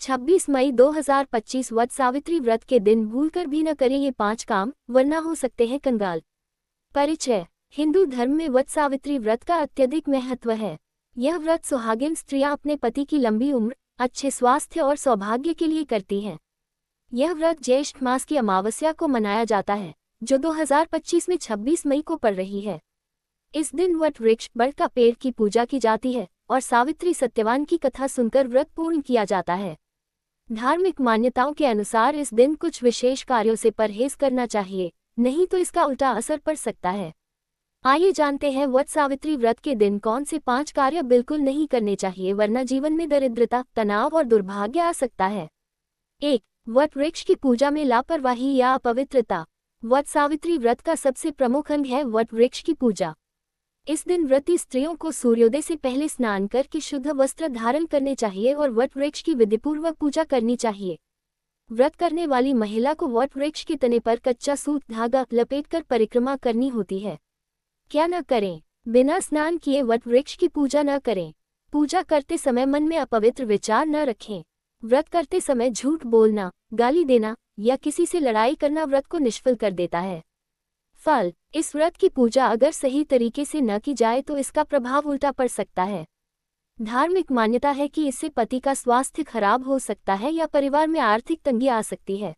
26 मई 2025 वट सावित्री व्रत के दिन भूलकर भी न करें ये 5 काम, वरना हो सकते हैं कंगाल। परिचय। हिंदू धर्म में वट सावित्री व्रत का अत्यधिक महत्व है। यह व्रत सुहागिन स्त्रियां अपने पति की लंबी उम्र, अच्छे स्वास्थ्य और सौभाग्य के लिए करती हैं। यह व्रत ज्येष्ठ मास की अमावस्या को मनाया जाता है, जो 2025 में 26 मई को पड़ रही है। इस दिन वट वृक्ष, बड़ का पेड़ की पूजा की जाती है और सावित्री सत्यवान की कथा सुनकर व्रत पूर्ण किया जाता है। धार्मिक मान्यताओं के अनुसार इस दिन कुछ विशेष कार्यों से परहेज करना चाहिए, नहीं तो इसका उल्टा असर पड़ सकता है। आइए जानते हैं वट सावित्री व्रत के दिन कौन से 5 कार्य बिल्कुल नहीं करने चाहिए, वरना जीवन में दरिद्रता, तनाव और दुर्भाग्य आ सकता है। 1. वट वृक्ष की पूजा में लापरवाही या अपवित्रता। वट सावित्री व्रत का सबसे प्रमुख अंग है वट वृक्ष की पूजा। इस दिन व्रती स्त्रियों को सूर्योदय से पहले स्नान करके शुद्ध वस्त्र धारण करने चाहिए और वट वृक्ष की विधिपूर्वक पूजा करनी चाहिए। व्रत करने वाली महिला को वट वृक्ष के तने पर कच्चा सूत धागा लपेटकर परिक्रमा करनी होती है। क्या न करें? बिना स्नान किए वट वृक्ष की पूजा न करें। पूजा करते समय मन में अपवित्र विचार न रखें। व्रत करते समय झूठ बोलना, गाली देना या किसी से लड़ाई करना व्रत को निष्फल कर देता है। फल। इस व्रत की पूजा अगर सही तरीके से न की जाए तो इसका प्रभाव उल्टा पड़ सकता है। धार्मिक मान्यता है कि इससे पति का स्वास्थ्य खराब हो सकता है या परिवार में आर्थिक तंगी आ सकती है।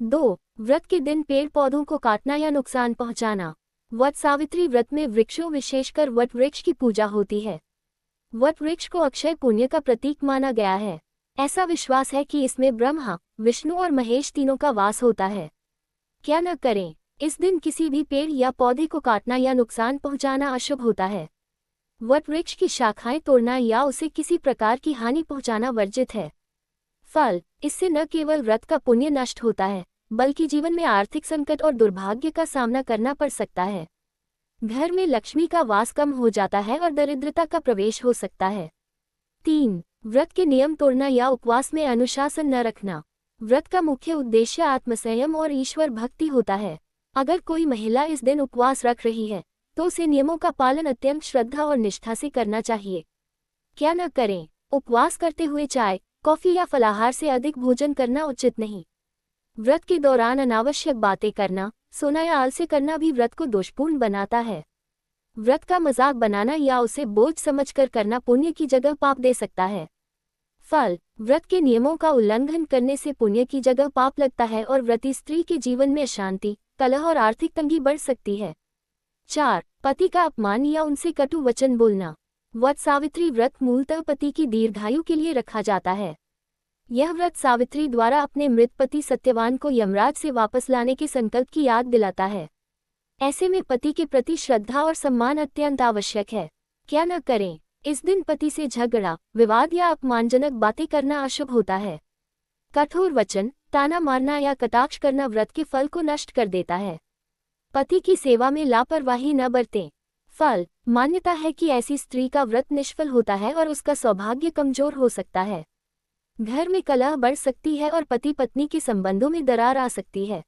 2. व्रत के दिन पेड़ पौधों को काटना या नुकसान पहुंचाना। वट सावित्री व्रत में वृक्षों, विशेषकर वट वृक्ष की पूजा होती है। वट वृक्ष को अक्षय पुण्य का प्रतीक माना गया है। ऐसा विश्वास है कि इसमें ब्रह्मा, विष्णु और महेश तीनों का वास होता है। क्या न करें? इस दिन किसी भी पेड़ या पौधे को काटना या नुकसान पहुंचाना अशुभ होता है। वट वृक्ष की शाखाएं तोड़ना या उसे किसी प्रकार की हानि पहुंचाना वर्जित है। फल। इससे न केवल व्रत का पुण्य नष्ट होता है, बल्कि जीवन में आर्थिक संकट और दुर्भाग्य का सामना करना पड़ सकता है। घर में लक्ष्मी का वास कम हो जाता है और दरिद्रता का प्रवेश हो सकता है। 3. व्रत के नियम तोड़ना या उपवास में अनुशासन न रखना। व्रत का मुख्य उद्देश्य आत्मसंयम और ईश्वर भक्ति होता है। अगर कोई महिला इस दिन उपवास रख रही है तो उसे नियमों का पालन अत्यंत श्रद्धा और निष्ठा से करना चाहिए। क्या न करें? उपवास करते हुए चाय, कॉफी या फलाहार से अधिक भोजन करना उचित नहीं। व्रत के दौरान अनावश्यक बातें करना, सोना या आलस्य करना भी व्रत को दोषपूर्ण बनाता है। व्रत का मजाक बनाना या उसे बोझ समझकर करना पुण्य की जगह पाप दे सकता है। फल। व्रत के नियमों का उल्लंघन करने से पुण्य की जगह पाप लगता है और व्रती स्त्री के जीवन में अशांति, कलह और आर्थिक तंगी बढ़ सकती है। 4. पति का अपमान या उनसे कटु वचन बोलना। वट सावित्री व्रत मूलतः पति की दीर्घायु के लिए रखा जाता है। यह व्रत सावित्री द्वारा अपने मृत पति सत्यवान को यमराज से वापस लाने के संकल्प की याद दिलाता है। ऐसे में पति के प्रति श्रद्धा और सम्मान अत्यंत आवश्यक है। क्या न करें? इस दिन पति से झगड़ा, विवाद या अपमानजनक बातें करना अशुभ होता है। कठोर वचन, ताना मारना या कटाक्ष करना व्रत के फल को नष्ट कर देता है। पति की सेवा में लापरवाही न बरतें। फल। मान्यता है कि ऐसी स्त्री का व्रत निष्फल होता है और उसका सौभाग्य कमजोर हो सकता है। घर में कलह बढ़ सकती है और पति पत्नी के संबंधों में दरार आ सकती है।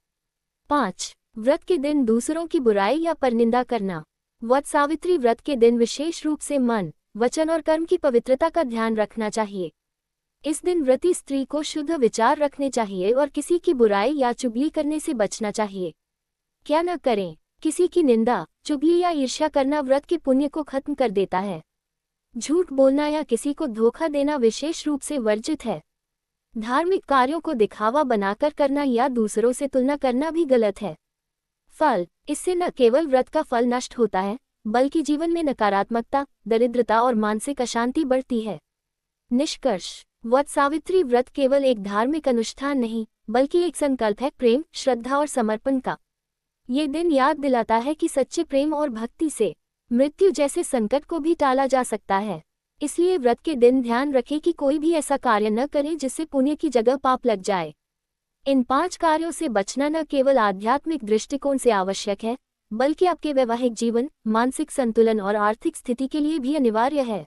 5. व्रत के दिन दूसरों की बुराई या परनिंदा करना। वट सावित्री व्रत के दिन विशेष रूप से मन, वचन और कर्म की पवित्रता का ध्यान रखना चाहिए। इस दिन व्रती स्त्री को शुद्ध विचार रखने चाहिए और किसी की बुराई या चुगली करने से बचना चाहिए। क्या न करें? किसी की निंदा, चुगली या ईर्ष्या करना व्रत के पुण्य को खत्म कर देता है। झूठ बोलना या किसी को धोखा देना विशेष रूप से वर्जित है। धार्मिक कार्यों को दिखावा बनाकर करना या दूसरों से तुलना करना भी गलत है। फल। इससे न केवल व्रत का फल नष्ट होता है, बल्कि जीवन में नकारात्मकता, दरिद्रता और मानसिक अशांति बढ़ती है। निष्कर्ष। वट सावित्री व्रत केवल एक धार्मिक अनुष्ठान नहीं, बल्कि एक संकल्प है प्रेम, श्रद्धा और समर्पण का। ये दिन याद दिलाता है कि सच्चे प्रेम और भक्ति से मृत्यु जैसे संकट को भी टाला जा सकता है। इसलिए व्रत के दिन ध्यान रखें कि कोई भी ऐसा कार्य न करे जिससे पुण्य की जगह पाप लग जाए। इन 5 कार्यों से बचना न केवल आध्यात्मिक दृष्टिकोण से आवश्यक है, बल्कि आपके वैवाहिक जीवन, मानसिक संतुलन और आर्थिक स्थिति के लिए भी अनिवार्य है।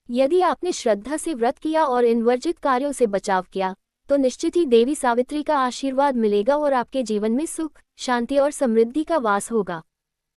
यदि आपने श्रद्धा से व्रत किया और इन वर्जित कार्यों से बचाव किया, तो निश्चित ही देवी सावित्री का आशीर्वाद मिलेगा और आपके जीवन में सुख, शांति और समृद्धि का वास होगा।